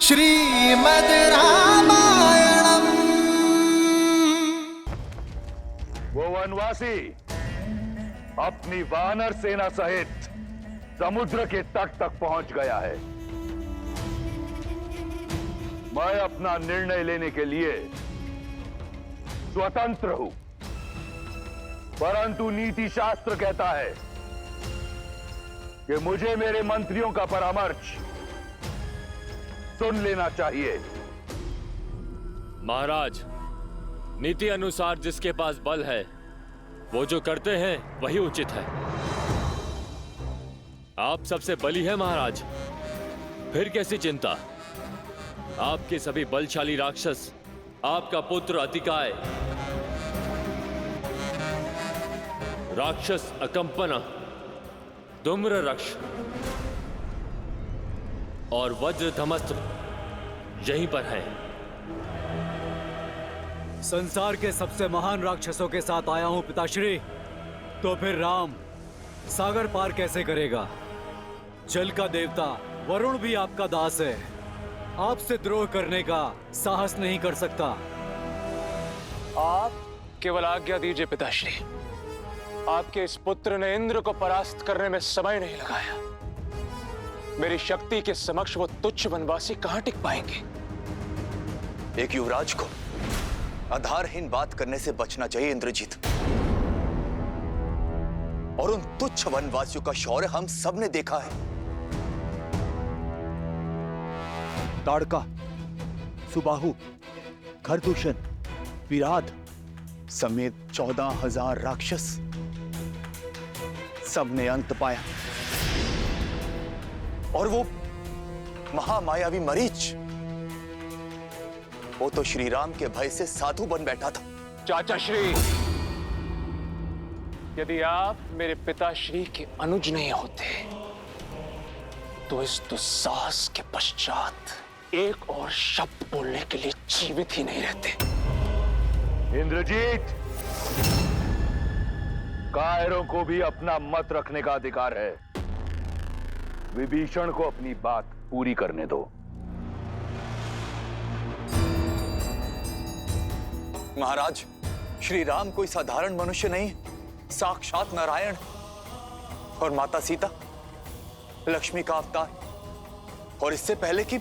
श्रीमद् रामायणम्। वो वनवासी अपनी वानर सेना सहित समुद्र के तट तक पहुंच गया है। मैं अपना निर्णय लेने के लिए स्वतंत्र हूं, परंतु नीति शास्त्र कहता है कि मुझे मेरे मंत्रियों का परामर्श सुन लेना चाहिए। महाराज, नीति अनुसार जिसके पास बल है वो जो करते हैं वही उचित है। आप सबसे बली है महाराज, फिर कैसी चिंता। आपके सभी बलशाली राक्षस, आपका पुत्र अतिकाय, राक्षस अकंपना, धूम्र रक्ष और वज्र धमस्त्र यहीं पर है। संसार के सबसे महान राक्षसों के साथ आया हूं पिताश्री, तो फिर राम सागर पार कैसे करेगा? जल का देवता वरुण भी आपका दास है, आपसे द्रोह करने का साहस नहीं कर सकता। आप केवल आज्ञा दीजिए पिताश्री। आपके इस पुत्र ने इंद्र को परास्त करने में समय नहीं लगाया। मेरी शक्ति के समक्ष वो तुच्छ वनवासी कहां टिक पाएंगे? एक युवराज को आधारहीन बात करने से बचना चाहिए इंद्रजीत। और उन तुच्छ वनवासियों का शौर्य हम सब ने देखा है। ताड़का, सुबाहु, खरदूषण, विराट समेत 14,000 राक्षस सबने अंत पाया। और वो महामायावी मरीच, वो तो श्री राम के भय से साधु बन बैठा था। चाचा श्री, यदि आप मेरे पिताश्री के अनुज नहीं होते तो इस दुस्साहस के पश्चात एक और शब्द बोलने के लिए जीवित ही नहीं रहते। इंद्रजीत, कायरों को भी अपना मत रखने का अधिकार है। विभीषण को अपनी बात पूरी करने दो। महाराज, श्री राम कोई साधारण मनुष्य नहीं, साक्षात नारायण। और माता सीता लक्ष्मी का अवतार। और इससे पहले कि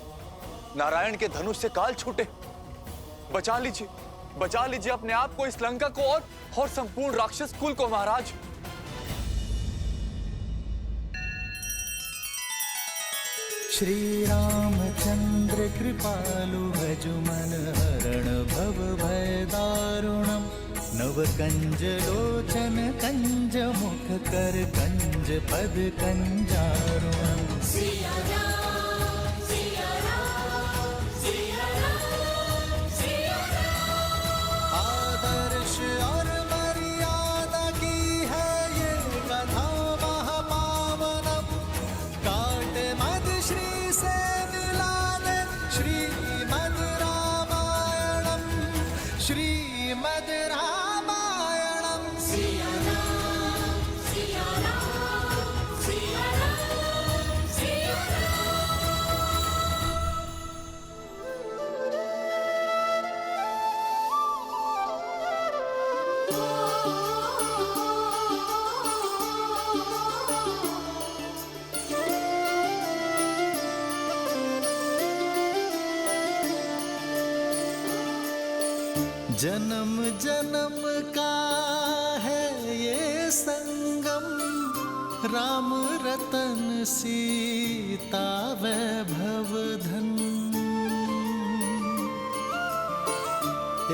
नारायण के धनुष से काल छूटे, बचा लीजिए अपने आप को, इस लंका को और संपूर्ण राक्षस कुल को। महाराज, श्री रामचंद्र कृपालु भजु मन हरण भव भय दारुणम्। नव कंज लोचन कंज मुख कर कंज पद कंजारुणम्। आदर्श और मर्यादा की है ये कथा महापावनम्। काट मद श्री से मिला दे श्रीमद् रामायणम्। श्रीमद् रामायणम्। जन्म जन्म का है ये संगम, राम रतन सीता वैभव धन।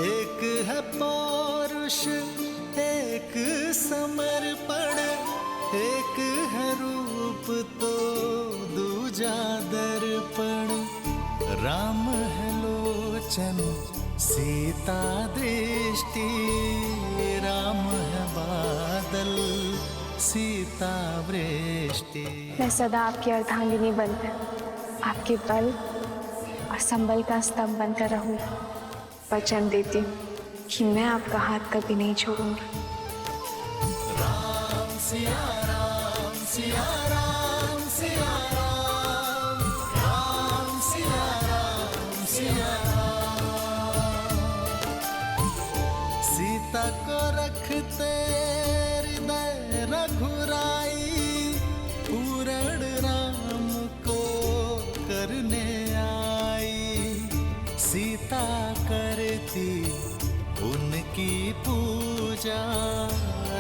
एक है पौरुष एक समर्पण, एक है रूप तो दूजा दर्पण। राम है लोचन सीता दृष्टि, राम है बादल सीता वृष्टि। मैं सदा आपकी अर्धांगिनी बनकर, आपके बल और संबल का स्तंभ बनकर रहूंगी। वचन देती हूँ कि मैं आपका हाथ कभी नहीं छोड़ूंगी। राम सिया राम सिया राम सिया राम, राम सिया राम की पूजा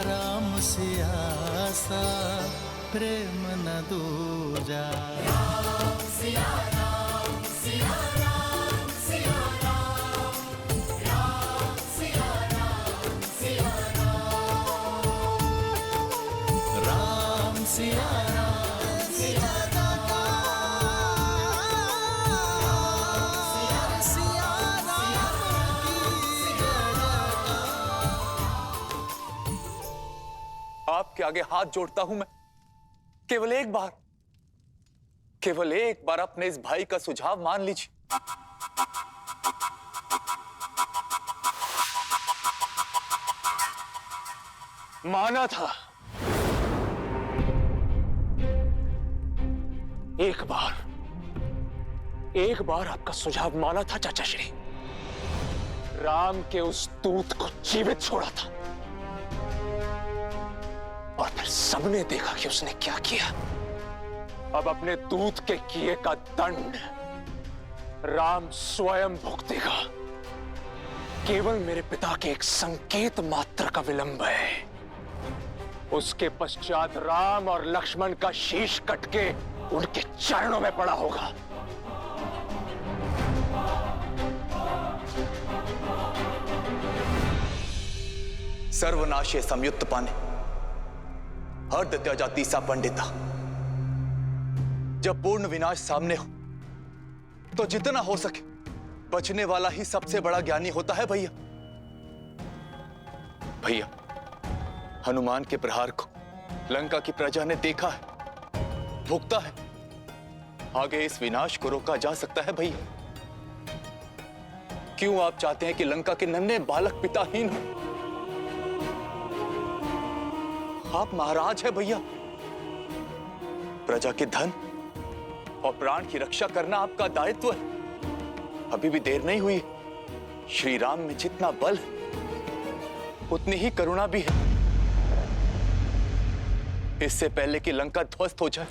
राम सिया सा प्रेम न दूजा। राम सिया राम सिया आपके आगे हाथ जोड़ता हूं मैं, केवल एक बार अपने इस भाई का सुझाव मान लीजिए। माना था, एक बार आपका सुझाव माना था चाचा श्री। राम के उस दूत को जीवित छोड़ा था और फिर सबने देखा कि उसने क्या किया। अब अपने दूत के किए का दंड राम स्वयं भुगतेगा। केवल मेरे पिता के एक संकेत मात्र का विलंब है। उसके पश्चात राम और लक्ष्मण का शीश कट के उनके चरणों में पड़ा होगा। सर्वनाशे संयुक्त पाने हर्द त्यजा तीसा पंडिता। जब पूर्ण विनाश सामने हो तो जितना हो सके बचने वाला ही सबसे बड़ा ज्ञानी होता है भैया। भैया, हनुमान के प्रहार को लंका की प्रजा ने देखा है, भुगता है। आगे इस विनाश को रोका जा सकता है भैया। क्यों आप चाहते हैं कि लंका के नन्हे बालक पिताहीन हो? आप महाराज हैं भैया। प्रजा के धन और प्राण की रक्षा करना आपका दायित्व है। अभी भी देर नहीं हुई। श्री राम में जितना बल है उतनी ही करुणा भी है। इससे पहले कि लंका ध्वस्त हो जाए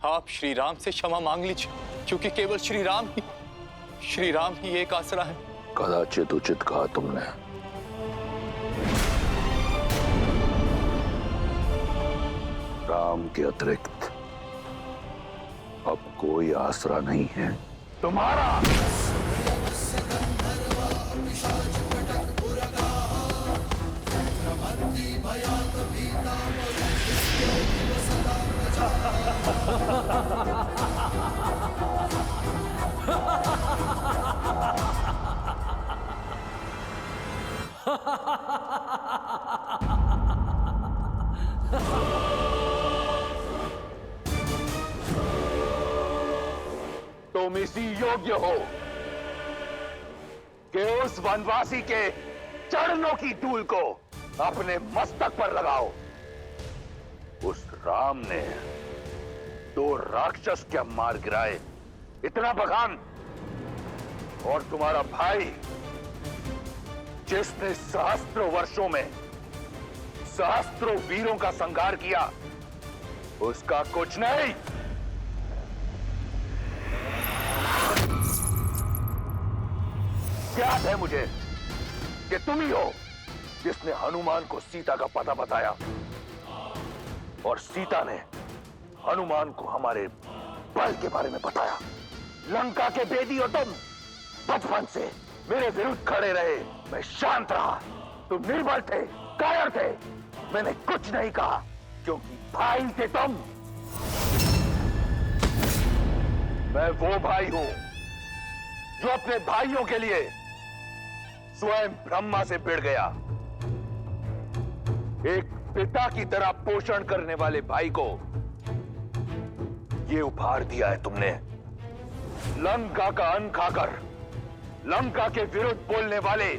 आप श्री राम से क्षमा मांग लीजिए, क्योंकि केवल श्री राम ही एक आसरा है। कदाचित उचित कहा तुमने। राम के अतिरिक्त अब कोई आसरा नहीं है तुम्हारा। तुम इसी योग्य हो कि उस वनवासी के चरणों की धूल को अपने मस्तक पर लगाओ। उस राम ने 2 राक्षस क्या मार गिराए, इतना बखान। और तुम्हारा भाई जिसने सहस्त्रों वर्षों में सहस्त्रों वीरों का संहार किया, उसका कुछ नहीं। याद है मुझे कि तुम ही हो जिसने हनुमान को सीता का पता बताया और सीता ने हनुमान को हमारे बल के बारे में बताया। लंका के भेदी हो तुम। बचपन से मेरे विरुद्ध खड़े रहे, मैं शांत रहा। तुम निर्बल थे, कायर थे। मैंने कुछ नहीं कहा क्योंकि भाई थे तुम। मैं वो भाई हूं जो अपने भाइयों के लिए स्वयं ब्रह्मा से भिड़ गया। एक पिता की तरह पोषण करने वाले भाई को ये उपहार दिया है तुमने। लंका का अन्न खाकर लंका के विरुद्ध बोलने वाले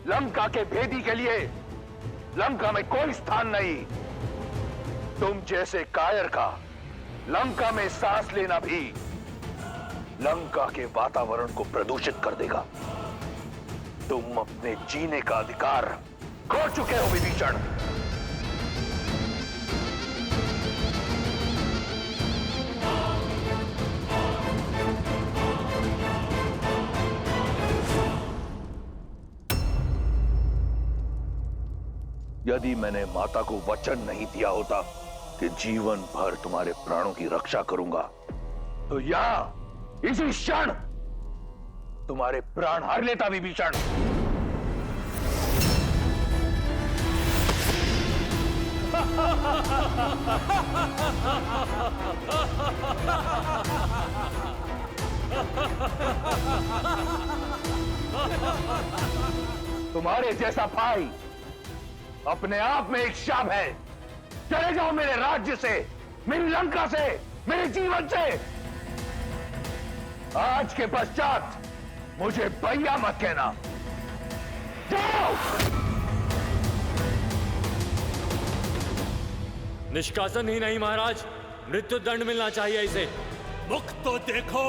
लंका के भेदी के लिए लंका में कोई स्थान नहीं। तुम जैसे कायर का लंका में सांस लेना भी लंका के वातावरण को प्रदूषित कर देगा। तुम अपने जीने का अधिकार खो चुके हो विभीषण। यदि मैंने माता को वचन नहीं दिया होता कि जीवन भर तुम्हारे प्राणों की रक्षा करूंगा, तो यहां इसी क्षण तुम्हारे प्राण हर लेता विभीषण। तुम्हारे जैसा भाई अपने आप में एक शाप है। चले जाओ मेरे राज्य से, मेरी लंका से, मेरे जीवन से। आज के पश्चात मुझे भैया मत कहना। जाओ। निष्कासन ही नहीं महाराज, मृत्यु दंड मिलना चाहिए इसे। मुख तो देखो,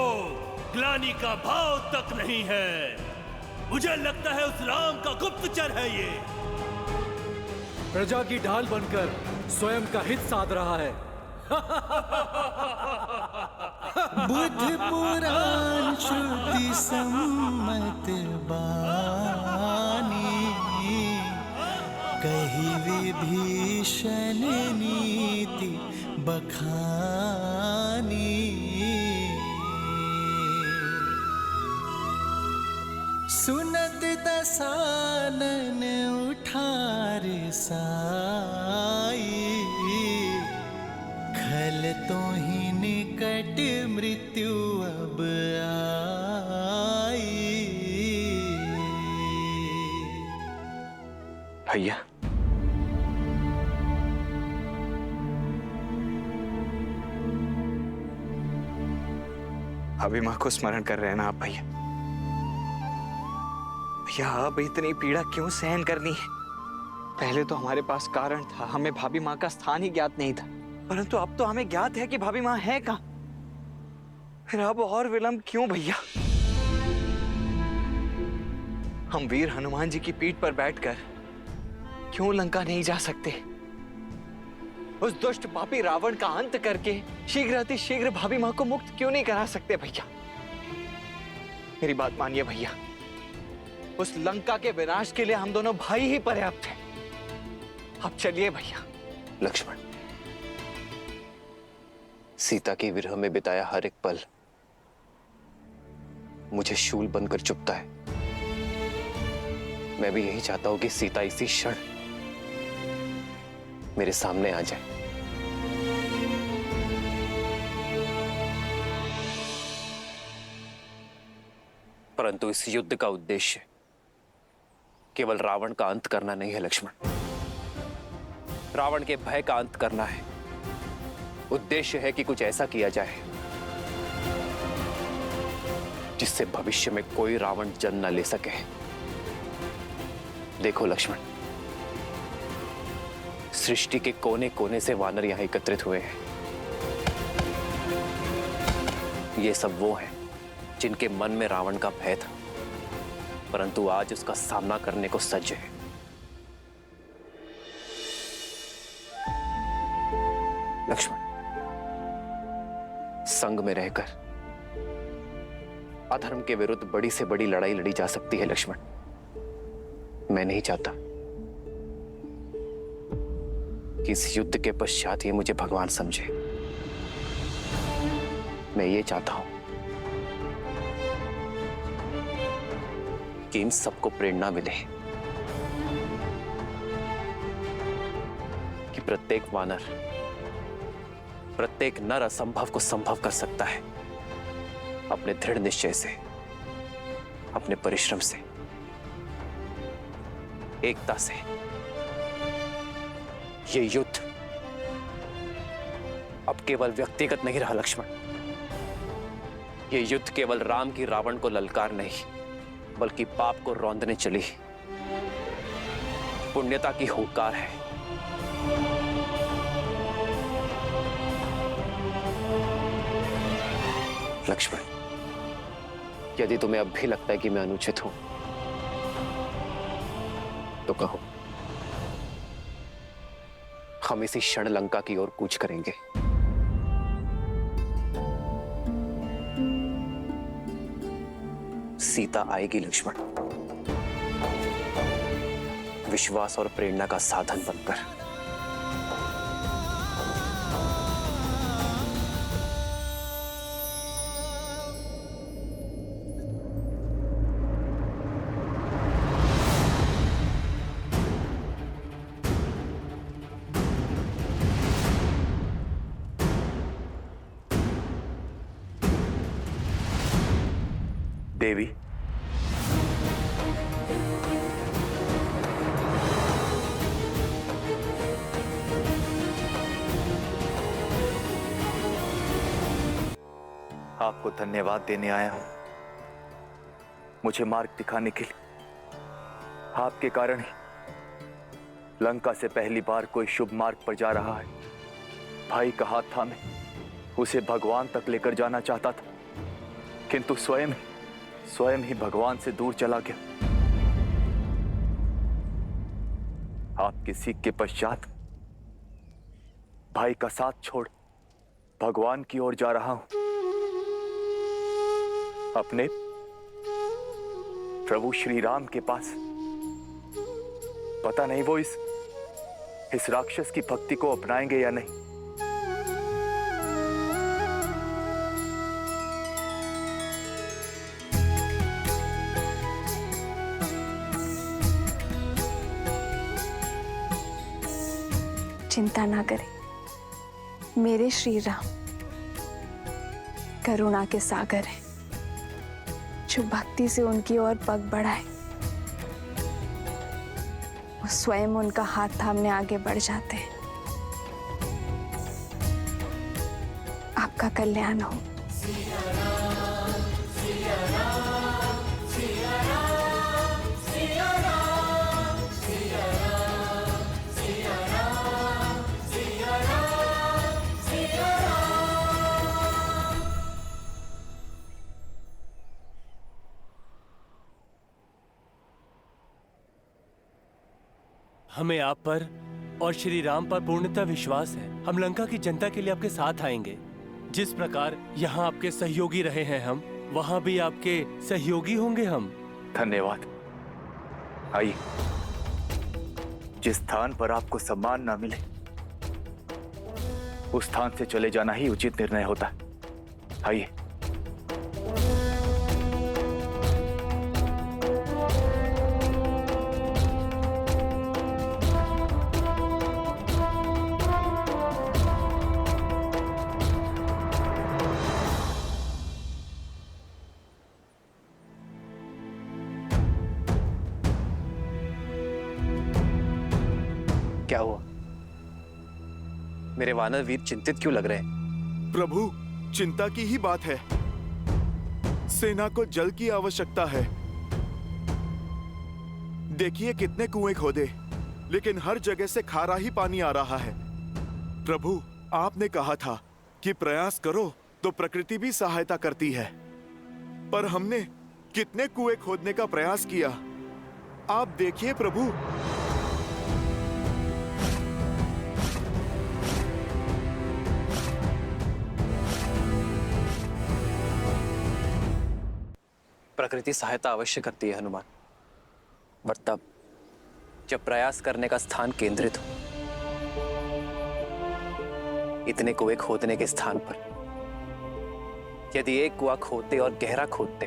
ग्लानि का भाव तक नहीं है। मुझे लगता है उस राम का गुप्तचर है ये। प्रजा की ढाल बनकर स्वयं का हित साध रहा है। बुद्धि पुराण श्रुति सम्मत बानी, कही विभीषण नीति बखानी। सुनत दसानन उठार साई, खल तो ही निकट मृत्यु अब आई। भैया, अभी मां को स्मरण कर रहे हैं ना आप भैया? भैया, अब इतनी पीड़ा क्यों सहन करनी है? पहले तो हमारे पास कारण था, हमें भाभी माँ का स्थान ही ज्ञात नहीं था, परंतु अब तो हमें ज्ञात है कि भाभी माँ है कहाँ। फिर अब और विलंब क्यों भैया? हम वीर हनुमान जी की पीठ पर बैठकर क्यों लंका नहीं जा सकते? उस दुष्ट पापी रावण का अंत करके शीघ्र अति शीघ्र भाभी माँ को मुक्त क्यों नहीं करा सकते भैया? मेरी बात मानिए भैया, उस लंका के विनाश के लिए हम दोनों भाई ही पर्याप्त हैं। अब चलिए भैया। लक्ष्मण, सीता के विरह में बिताया हर एक पल मुझे शूल बनकर चुभता है। मैं भी यही चाहता हूं कि सीता इसी क्षण मेरे सामने आ जाए। परंतु इस युद्ध का उद्देश्य केवल रावण का अंत करना नहीं है लक्ष्मण। रावण के भय का अंत करना है। उद्देश्य है कि कुछ ऐसा किया जाए जिससे भविष्य में कोई रावण जन्म न ले सके। देखो लक्ष्मण, सृष्टि के कोने कोने से वानर यहां एकत्रित हुए हैं। ये सब वो हैं जिनके मन में रावण का भय था, परंतु आज उसका सामना करने को सज्ज है। लक्ष्मण, संग में रहकर अधर्म के विरुद्ध बड़ी से बड़ी लड़ाई लड़ी जा सकती है लक्ष्मण। मैं नहीं चाहता कि इस युद्ध के पश्चात ये मुझे भगवान समझे। मैं ये चाहता हूं कि इन सबको प्रेरणा मिले कि प्रत्येक वानर, प्रत्येक नर असंभव को संभव कर सकता है अपने दृढ़ निश्चय से, अपने परिश्रम से, एकता से। ये युद्ध अब केवल व्यक्तिगत नहीं रहा लक्ष्मण। ये युद्ध केवल राम की रावण को ललकार नहीं, बल्कि पाप को रौंदने चली पुण्यता की हुंकार है। लक्ष्मण, यदि तुम्हें अब भी लगता है कि मैं अनुचित हूं तो कहो। हम इसी क्षण लंका की ओर कूच करेंगे। सीता आएगी लक्ष्मण, विश्वास और प्रेरणा का साधन बनकर। देवी, आपको धन्यवाद देने आया हूं, मुझे मार्ग दिखाने के लिए। आपके कारण ही लंका से पहली बार कोई शुभ मार्ग पर जा रहा है। भाई का हाथ थामे उसे भगवान तक लेकर जाना चाहता था, किंतु स्वयं ही भगवान से दूर चला गया। आपकी सीख के पश्चात भाई का साथ छोड़ भगवान की ओर जा रहा हूं। अपने प्रभु श्री राम के पास। पता नहीं वो इस राक्षस की भक्ति को अपनाएंगे या नहीं। चिंता ना करें, मेरे श्री राम करुणा के सागर हैं, जो भक्ति से उनकी ओर पग बढ़ाए वो स्वयं उनका हाथ थामने आगे बढ़ जाते हैं। आपका कल्याण हो। हमें आप पर और श्री राम पर पूर्णतः विश्वास है। हम लंका की जनता के लिए आपके साथ आएंगे। जिस प्रकार यहाँ आपके सहयोगी रहे हैं हम, वहाँ भी आपके सहयोगी होंगे हम। धन्यवाद। आइए, जिस स्थान पर आपको सम्मान ना मिले उस स्थान से चले जाना ही उचित निर्णय होता है। आइए। क्या हुआ? मेरे वानर वीर चिंतित क्यों लग रहे हैं? प्रभु, चिंता की ही बात है। सेना को जल की आवश्यकता है। देखिए कितने कुएं खोदे, लेकिन हर जगह से खारा ही पानी आ रहा है। प्रभु, आपने कहा था कि प्रयास करो तो प्रकृति भी सहायता करती है, पर हमने कितने कुएं खोदने का प्रयास किया। आप देखिए प्रभु। प्रकृति सहायता अवश्य करती है हनुमान, पर तब जब प्रयास करने का स्थान केंद्रित हो। इतने कुएं खोदने के स्थान पर यदि एक कुआं खोदते और गहरा खोदते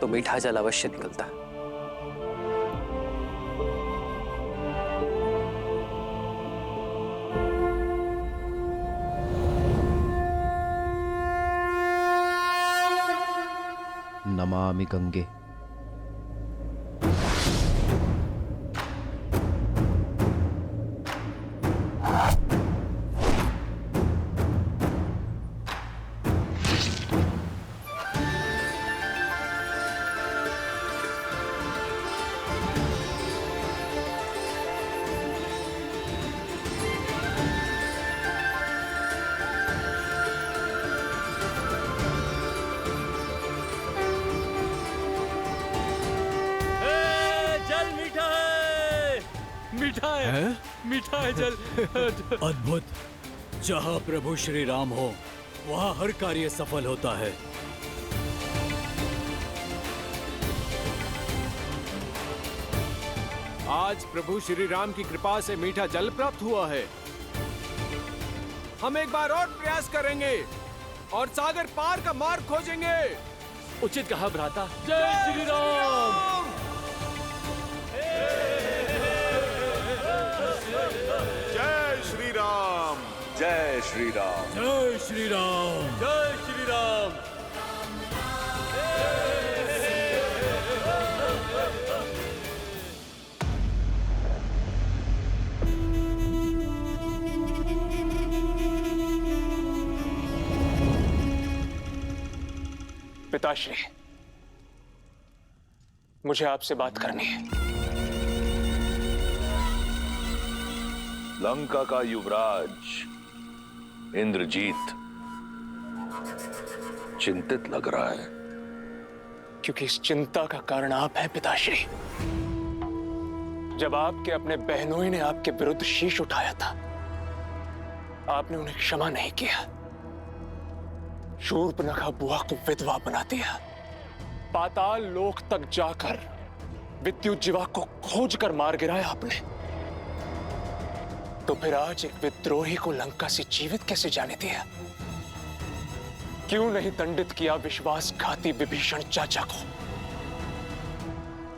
तो मीठा जल अवश्य निकलता है। नमामि गंगे। मीठा है जल। अद्भुत। जहाँ प्रभु श्री राम हो वहाँ हर कार्य सफल होता है। आज प्रभु श्री राम की कृपा से मीठा जल प्राप्त हुआ है। हम एक बार और प्रयास करेंगे और सागर पार का मार्ग खोजेंगे। उचित कहा भ्राता। जय श्री राम। जय श्री राम। जय श्री राम। जय श्री राम। जय श्री राम। पिताश्री, मुझे आपसे बात करनी है। लंका का युवराज इंद्रजीत चिंतित लग रहा है। क्योंकि इस चिंता का कारण आप हैं पिताश्री। जब आपके अपने बहनोई ने आपके विरुद्ध शीश उठाया था, आपने उन्हें क्षमा नहीं किया। शूर्पणखा बुआ को विधवा बना दिया। पाताल लोक तक जाकर विद्युज्जीवा को खोज कर मार गिराया आपने। तो फिर आज एक विद्रोही को लंका से जीवित कैसे जाने दिया? क्यों नहीं दंडित किया विश्वासघाती विभीषण चाचा को?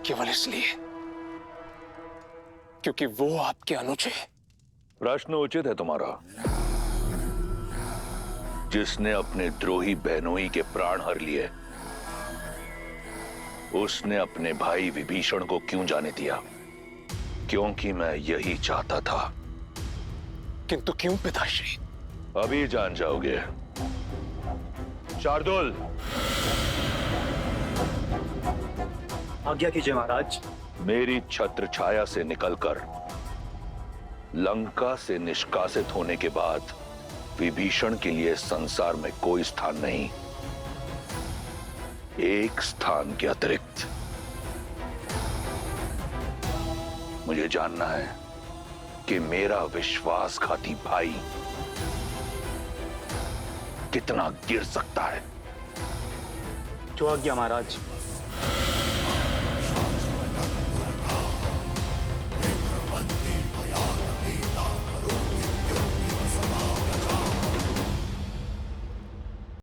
केवल इसलिए क्योंकि वो आपके अनुज है। प्रश्न उचित है तुम्हारा। जिसने अपने द्रोही बहनोई के प्राण हर लिए, उसने अपने भाई विभीषण को क्यों जाने दिया? क्योंकि मैं यही चाहता था। किंतु क्यों पिताश्री? अभी जान जाओगे। शार्दुल, आज्ञा कीजिए महाराज। मेरी छत्र छाया से निकलकर लंका से निष्कासित होने के बाद विभीषण के लिए संसार में कोई स्थान नहीं। एक स्थान के अतिरिक्त मुझे जानना है कि मेरा विश्वासघाती भाई कितना गिर सकता है। जो आज्ञा महाराज।